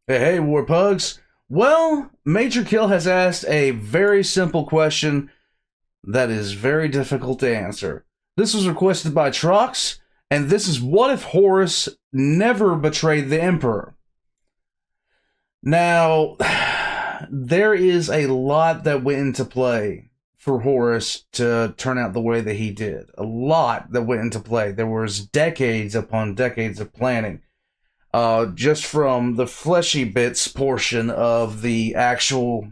Hey, War Pugs. Well, Majorkill has asked a very simple question that is very difficult to answer. This was requested by Trox, and this is: what if Horus never betrayed the Emperor? Now, there is a lot that went into play for Horus to turn out the way that he did. A lot that went into play. There was decades upon decades of planning. Just from the fleshy bits portion of the actual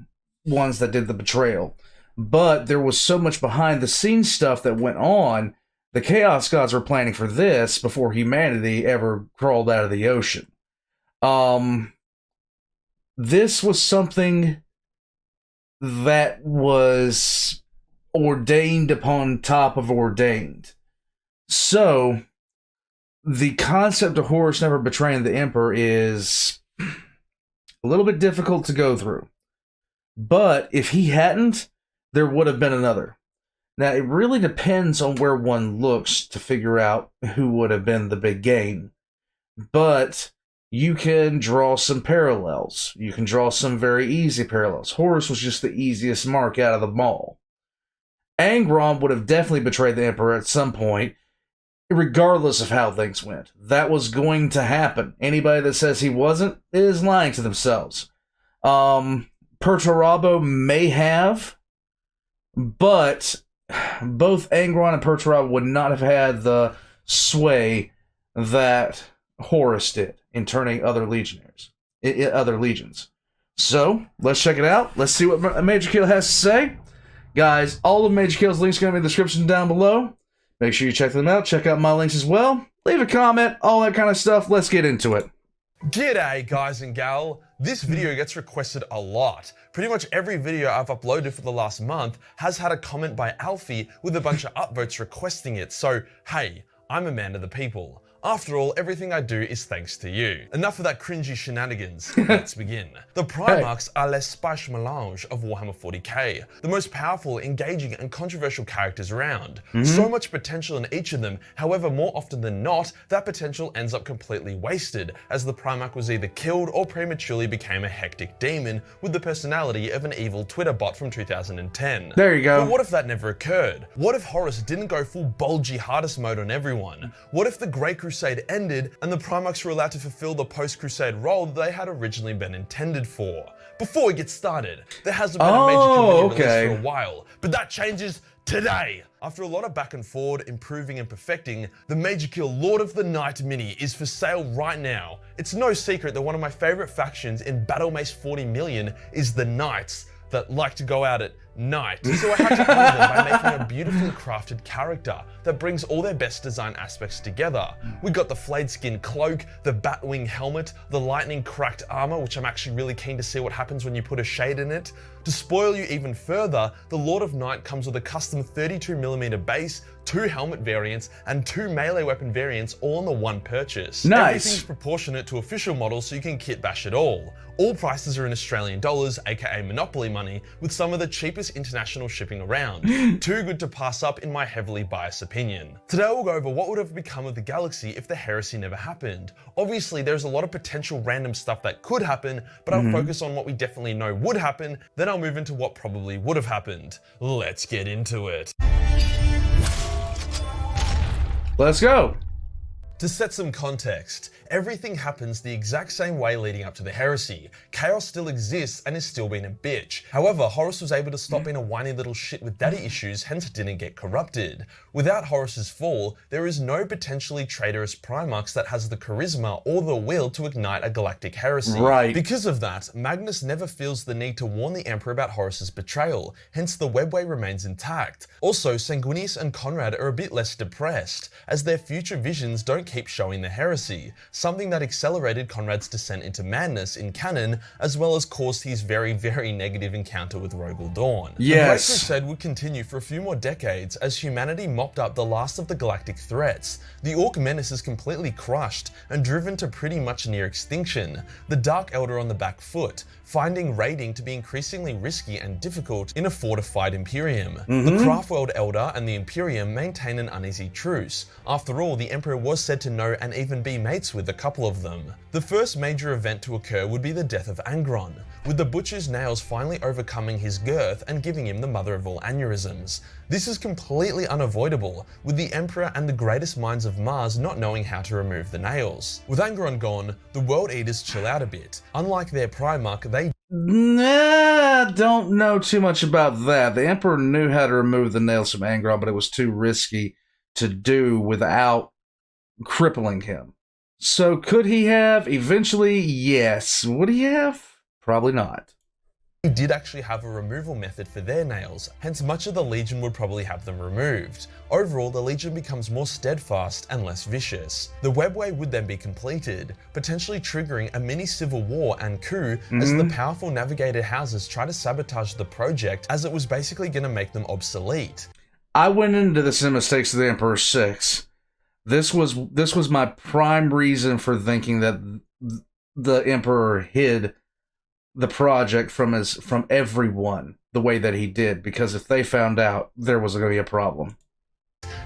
ones that did the betrayal. But there was so much behind the scenes stuff that went on. The Chaos Gods were planning for this before humanity ever crawled out of the ocean. This was something that was ordained upon top of ordained. So the concept of Horus never betraying the Emperor is a little bit difficult to go through. But if he hadn't, there would have been another. Now, it really depends on where one looks to figure out who would have been the big game. But you can draw some parallels. You can draw some very easy parallels. Horus was just the easiest mark out of them all. Angron would have definitely betrayed the Emperor at some point, regardless of how things went. That was going to happen. Anybody that says he wasn't is lying to themselves. Perturabo may have, but both Angron and Perturabo would not have had the sway that Horus did in turning other legionnaires, other legions. So, let's check it out. Let's see what Majorkill has to say. Guys, all of Majorkill's links are going to be in the description down below. Make sure you check them out. Check out my links as well. Leave a comment, all that kind of stuff. Let's get into it. G'day guys and gal. This video gets requested a lot. Pretty much every video I've uploaded for the last month has had a comment by Alfie with a bunch of upvotes requesting it. So, hey, I'm a man of the people. After all, everything I do is thanks to you. Enough of that cringy shenanigans. Let's begin. The Primarchs are l'espace melange of Warhammer 40k, the most powerful, engaging, and controversial characters around. So much potential in each of them, however, more often than not, that potential ends up completely wasted, as the Primarch was either killed or prematurely became a hectic demon with the personality of an evil Twitter bot from 2010. There you go. But what if that never occurred? What if Horus didn't go full bold jihadist mode on everyone? What if the Great Crusade ended and the Primarchs were allowed to fulfill the post-crusade role they had originally been intended for? Before we get started, there hasn't been a major community release for a while, but that changes today. After a lot of back and forward, improving and perfecting, the Majorkill Lord of the Night mini is for sale right now. It's no secret that one of my favorite factions in Battle Mace 40 million is the Knights that like to go out at night. So I had to honor them by making a beautifully crafted character that brings all their best design aspects together. We got the flayed skin cloak, the batwing helmet, the lightning cracked armor, which I'm actually really keen to see what happens when you put a shade in it. To spoil you even further, the Lord of Night comes with a custom 32mm base, 2 helmet variants, and 2 melee weapon variants all in the one purchase. Nice. Everything's proportionate to official models so you can kit bash it all. All prices are in Australian dollars, aka Monopoly money, with some of the cheapest international shipping around. Too good to pass up in my heavily biased opinion. Today we'll go over what would have become of the galaxy if the heresy never happened. Obviously there's a lot of potential random stuff that could happen, but I'll focus on what we definitely know would happen, then I'll move into what probably would have happened. Let's get into it. Let's go. To set some context, everything happens the exact same way leading up to the heresy. Chaos still exists and is still being a bitch. However, Horus was able to stop being a whiny little shit with daddy issues, hence it didn't get corrupted. Without Horus's fall, there is no potentially traitorous Primarchs that has the charisma or the will to ignite a galactic heresy. Right. Because of that, Magnus never feels the need to warn the Emperor about Horus's betrayal, hence the webway remains intact. Also, Sanguinius and Conrad are a bit less depressed, as their future visions don't keep showing the heresy, something that accelerated Conrad's descent into madness in canon, as well as caused his very, very negative encounter with Rogel Dawn. Yes. The Great Crusade would continue for a few more decades as humanity mopped up the last of the galactic threats. The Orc menace is completely crushed and driven to pretty much near extinction. The Dark Elder on the back foot, finding raiding to be increasingly risky and difficult in a fortified Imperium. The Craftworld Elder and the Imperium maintain an uneasy truce. After all, the Emperor was said said to know and even be mates with a couple of them. The first major event to occur would be the death of Angron, with the Butcher's nails finally overcoming his girth and giving him the mother of all aneurysms. This is completely unavoidable, with the Emperor and the greatest minds of Mars not knowing how to remove the nails. With Angron gone, the World Eaters chill out a bit. Unlike their Primarch, they don't know too much about that. The Emperor knew how to remove the nails from Angron, but it was too risky to do without crippling him. So could he have? Eventually, yes. Would he have? Probably not. did actually have a removal method for their nails, hence much of the Legion would probably have them removed. Overall, the Legion becomes more steadfast and less vicious. The webway would then be completed, potentially triggering a mini civil war and coup as the powerful navigated houses try to sabotage the project, as it was basically going to make them obsolete. I went into this in Mistakes of the Emperor 6. This was my prime reason for thinking that the Emperor hid the project from everyone the way that he did, because if they found out, there was going to be a problem.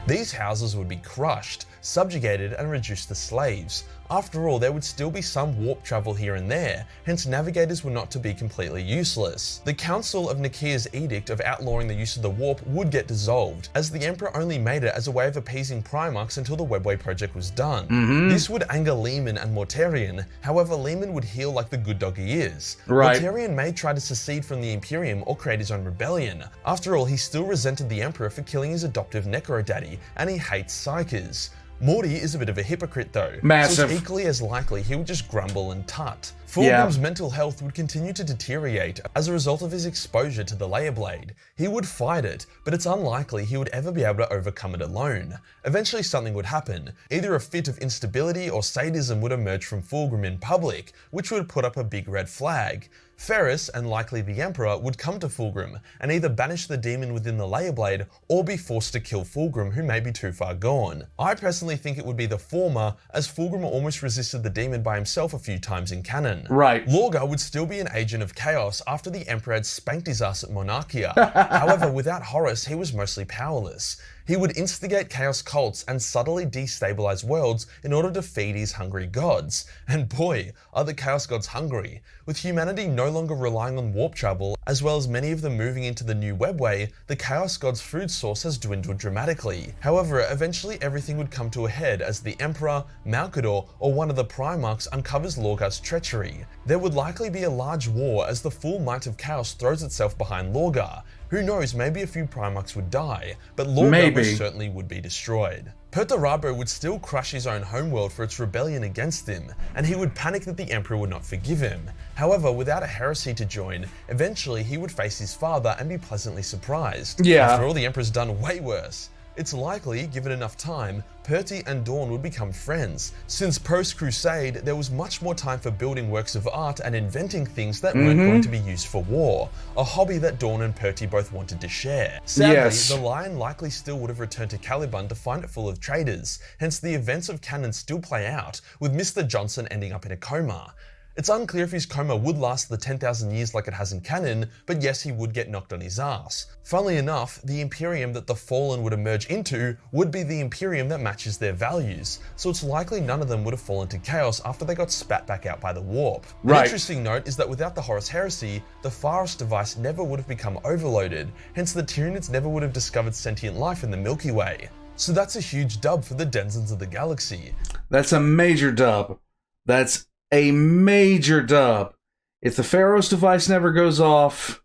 These houses would be crushed, subjugated, and reduced to slaves. After all, there would still be some warp travel here and there, hence navigators were not to be completely useless. The Council of Nicaea's edict of outlawing the use of the warp would get dissolved, as the Emperor only made it as a way of appeasing Primarchs until the Webway project was done. This would anger Lehman and Mortarion, however Lehman would heal like the good dog he is. Mortarion may try to secede from the Imperium or create his own rebellion. After all, he still resented the Emperor for killing his adoptive Necro daddy, and he hates Psykers. Morty is a bit of a hypocrite though, so it's equally as likely he would just grumble and tut. Fulgrim's mental health would continue to deteriorate as a result of his exposure to the Layer Blade. He would fight it, but it's unlikely he would ever be able to overcome it alone. Eventually something would happen. Either a fit of instability or sadism would emerge from Fulgrim in public, which would put up a big red flag. Ferris, and likely the Emperor, would come to Fulgrim and either banish the demon within the Layer Blade or be forced to kill Fulgrim, who may be too far gone. I personally think it would be the former, as Fulgrim almost resisted the demon by himself a few times in canon. Lorgar would still be an agent of chaos after the Emperor had spanked his ass at Monarchia. However, without Horus, he was mostly powerless. He would instigate chaos cults and subtly destabilize worlds in order to feed his hungry gods. And boy, are the chaos gods hungry. With humanity no longer relying on warp travel, as well as many of them moving into the new webway, the chaos gods' food source has dwindled dramatically. However, eventually everything would come to a head as the Emperor, Malkador, or one of the Primarchs uncovers Lorgar's treachery. There would likely be a large war as the full might of chaos throws itself behind Lorgar. Who knows, maybe a few Primarchs would die, but Lorgar most certainly would be destroyed. Perturabo would still crush his own homeworld for its rebellion against him, and he would panic that the Emperor would not forgive him. However, without a heresy to join, eventually he would face his father and be pleasantly surprised. After all, the Emperor's done way worse. It's likely, given enough time, Perty and Dawn would become friends. Since Post-crusade, there was much more time for building works of art and inventing things that weren't going to be used for war, a hobby that Dawn and Perty both wanted to share. Sadly, the Lion likely still would have returned to Caliban to find it full of traitors, hence the events of canon still play out, with Mr. Johnson ending up in a coma. It's unclear if his coma would last the 10,000 years like it has in canon, but yes, he would get knocked on his ass. Funnily enough, the Imperium that the Fallen would emerge into would be the Imperium that matches their values, so it's likely none of them would have fallen to chaos after they got spat back out by the warp. An interesting note is that without the Horus Heresy, the Pharos device never would have become overloaded, hence the Tyranids never would have discovered sentient life in the Milky Way. So that's a huge dub for the denizens of the galaxy. That's a major dub. That's a major dub. If the Pharos device never goes off,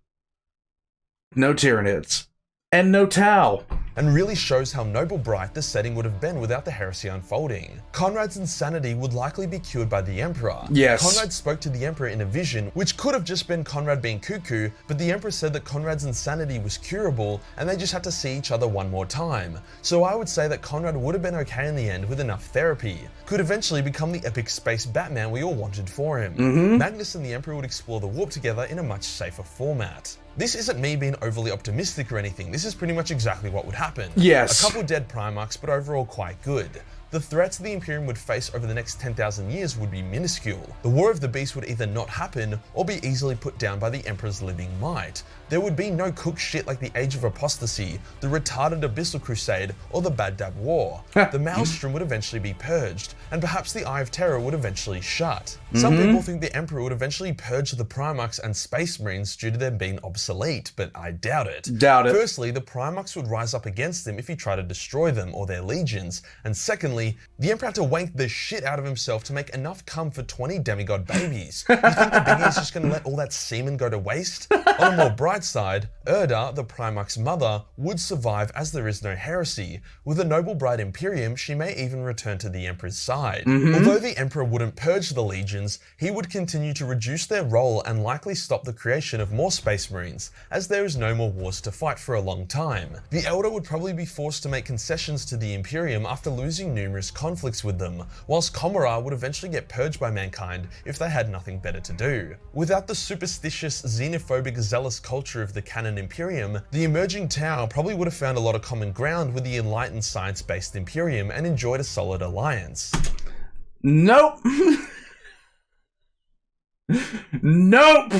no Tyranids. And no Tau. And really shows how noble bright the setting would have been without the heresy unfolding. Conrad's insanity would likely be cured by the Emperor. Conrad spoke to the Emperor in a vision, which could have just been Conrad being cuckoo, but the Emperor said that Conrad's insanity was curable and they just had to see each other one more time. So I would say that Conrad would have been okay in the end with enough therapy. Could eventually become the epic space Batman we all wanted for him. Magnus and the Emperor would explore the warp together in a much safer format. This isn't me being overly optimistic or anything, this is pretty much exactly what would happen. A couple dead Primarchs, but overall quite good. the threats the Imperium would face over the next 10,000 years would be minuscule. The War of the Beast would either not happen or be easily put down by the Emperor's living might. There would be no cook shit like the Age of Apostasy, the retarded Abyssal Crusade, or the Bad Dab War. The Maelstrom would eventually be purged, and perhaps the Eye of Terror would eventually shut. Some people think the Emperor would eventually purge the Primarchs and Space Marines due to them being obsolete, but I doubt it. Firstly, the Primarchs would rise up against him if he tried to destroy them or their legions, and secondly, the Emperor had to wank the shit out of himself to make enough cum for 20 demigod babies. You think the biggie is just going to let all that semen go to waste? On a more bright side, Erda, the Primarch's mother, would survive as there is no heresy. With a noble bride Imperium, she may even return to the Emperor's side. Although the Emperor wouldn't purge the legions, he would continue to reduce their role and likely stop the creation of more Space Marines, as there is no more wars to fight for a long time. The Elder would probably be forced to make concessions to the Imperium after losing numerous conflicts with them, whilst Comora would eventually get purged by mankind if they had nothing better to do. Without the superstitious, xenophobic, zealous culture of the canon Imperium, the emerging Tau probably would have found a lot of common ground with the enlightened science-based Imperium and enjoyed a solid alliance. Nope. Nope.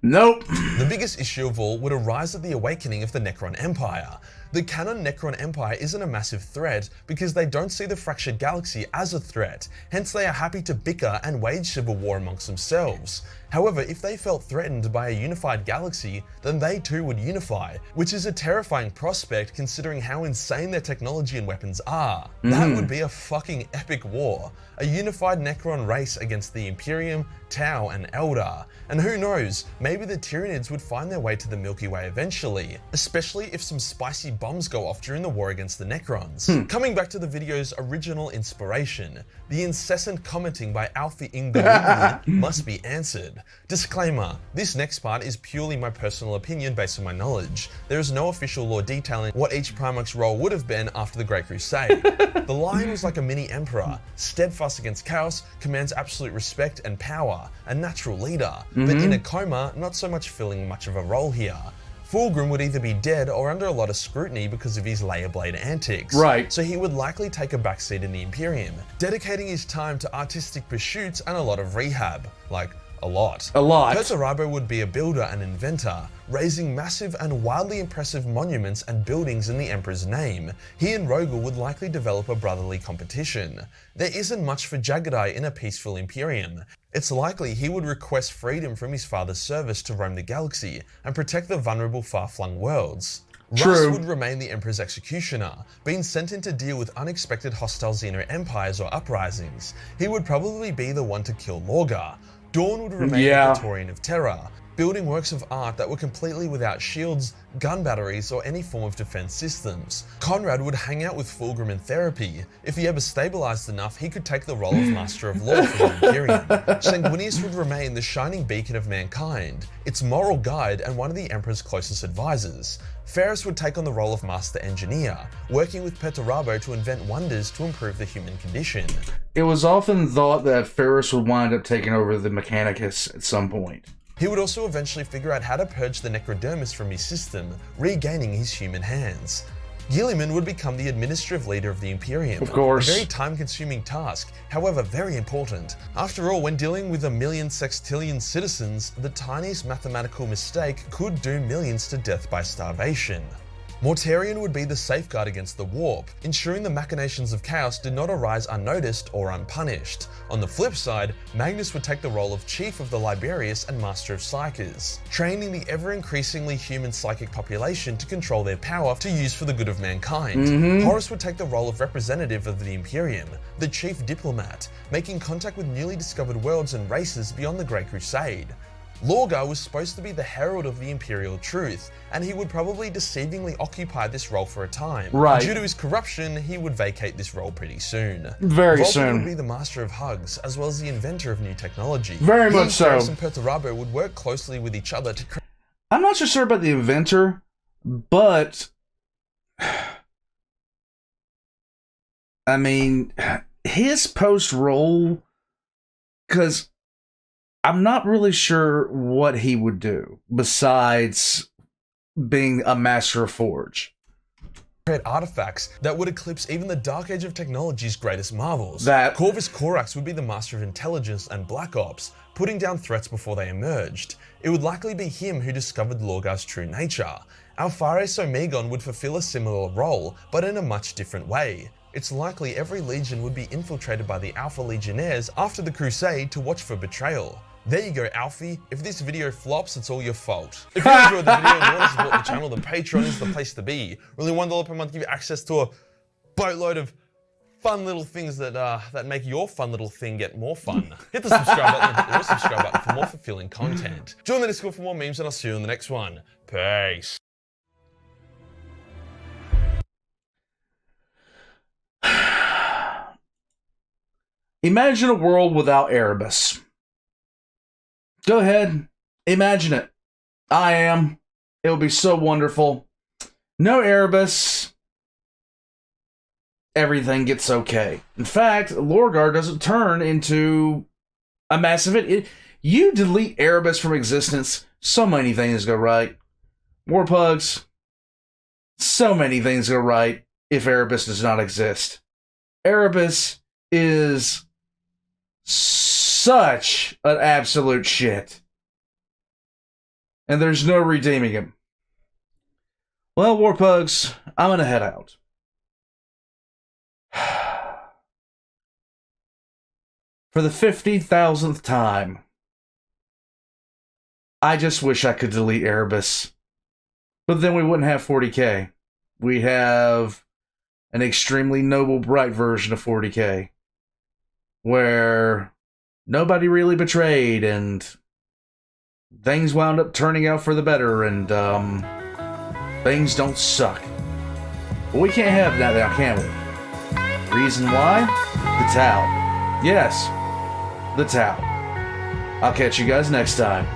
Nope. The biggest issue of all would arise at the awakening of the Necron Empire. The canon Necron Empire isn't a massive threat because they don't see the fractured galaxy as a threat, hence they are happy to bicker and wage civil war amongst themselves. However, if they felt threatened by a unified galaxy, then they too would unify, which is a terrifying prospect considering how insane their technology and weapons are. That would be a fucking epic war. A unified Necron race against the Imperium, Tau, and Eldar. And who knows, maybe the Tyranids would find their way to the Milky Way eventually, especially if some spicy bombs go off during the war against the Necrons. Coming back to the video's original inspiration, the incessant commenting by Alfie Ingolini must be answered. Disclaimer, this next part is purely my personal opinion based on my knowledge. There is no official lore detailing what each Primarch's role would have been after the Great Crusade. The Lion was like a mini emperor, steadfast against chaos, commands absolute respect and power, a natural leader, but in a coma, not so much filling much of a role here. Fulgrim would either be dead or under a lot of scrutiny because of his layer blade antics. Right. So he would likely take a backseat in the Imperium, dedicating his time to artistic pursuits and a lot of rehab. Like, a lot. A lot. Perturabo would be a builder and inventor, raising massive and wildly impressive monuments and buildings in the Emperor's name. He and Rogel would likely develop a brotherly competition. There isn't much for Jagadai in a peaceful Imperium. It's likely he would request freedom from his father's service to roam the galaxy and protect the vulnerable far-flung worlds. Russ would remain the Emperor's executioner, being sent in to deal with unexpected hostile Xeno empires or uprisings. He would probably be the one to kill Lorgar. Dawn would remain the Praetorian of Terror, building works of art that were completely without shields, gun batteries, or any form of defense systems. Conrad would hang out with Fulgrim in therapy. If he ever stabilized enough, he could take the role of Master of Law for the Imperium. Sanguinius would remain the shining beacon of mankind, its moral guide and one of the Emperor's closest advisors. Ferris would take on the role of Master Engineer, working with Perturabo to invent wonders to improve the human condition. It was often thought that Ferris would wind up taking over the Mechanicus at some point. He would also eventually figure out how to purge the Necrodermis from his system, regaining his human hands. Gilliman would become the administrative leader of the Imperium. Of course. A very time-consuming task, however very important. After all, when dealing with 1,000,000 sextillion citizens, the tiniest mathematical mistake could doom millions to death by starvation. Mortarion would be the safeguard against the warp, ensuring the machinations of chaos did not arise unnoticed or unpunished. On the flip side, Magnus would take the role of Chief of the Liberius and Master of Psychers, training the ever-increasingly human psychic population to control their power to use for the good of mankind. Horus would take the role of representative of the Imperium, the Chief Diplomat, making contact with newly discovered worlds and races beyond the Great Crusade. Lorgar was supposed to be the herald of the Imperial truth, and he would probably deceivingly occupy this role for a time. Right. Due to his corruption, he would vacate this role pretty soon. Very Vulcan soon. would be the master of hugs, as well as the inventor of new technology. Very much so. Ferris and Perturabo would work closely with each other to create. I'm not so sure about the inventor, but I mean, his post role, because I'm not really sure what he would do besides being a master of forge. create artifacts that would eclipse even the Dark Age of technology's greatest marvels. That Corvus Corax would be the master of intelligence and black ops, putting down threats before they emerged. It would likely be him who discovered Lorgar's true nature. Alphares Omegon would fulfill a similar role, but in a much different way. It's likely every legion would be infiltrated by the Alpha Legionnaires after the Crusade to watch for betrayal. There you go, Alfie. If this video flops, it's all your fault. If you enjoyed the video and you want to support the channel, then Patreon is the place to be. Only $1 per month give you access to a boatload of fun little things that that make your fun little thing get more fun. Hit the subscribe button or subscribe button for more fulfilling content. Join the Discord for more memes and I'll see you in the next one. Peace. Imagine a world without Erebus. Go ahead, imagine it. I am. It would be so wonderful. No Erebus. Everything gets okay. In fact, Lorgar doesn't turn into a massive... You delete Erebus from existence, so many things go right. Warpugs, so many things go right if Erebus does not exist. Erebus is such an absolute shit. And there's no redeeming him. Well, Warpugs, I'm gonna head out. For the 50,000th time, I just wish I could delete Erebus. But then we wouldn't have 40k. We'd have an extremely noble, bright version of 40k. Where nobody really betrayed and things wound up turning out for the better and things don't suck. But we can't have that now, can we? Reason why? The Tau. Yes, the Tau. I'll catch you guys next time.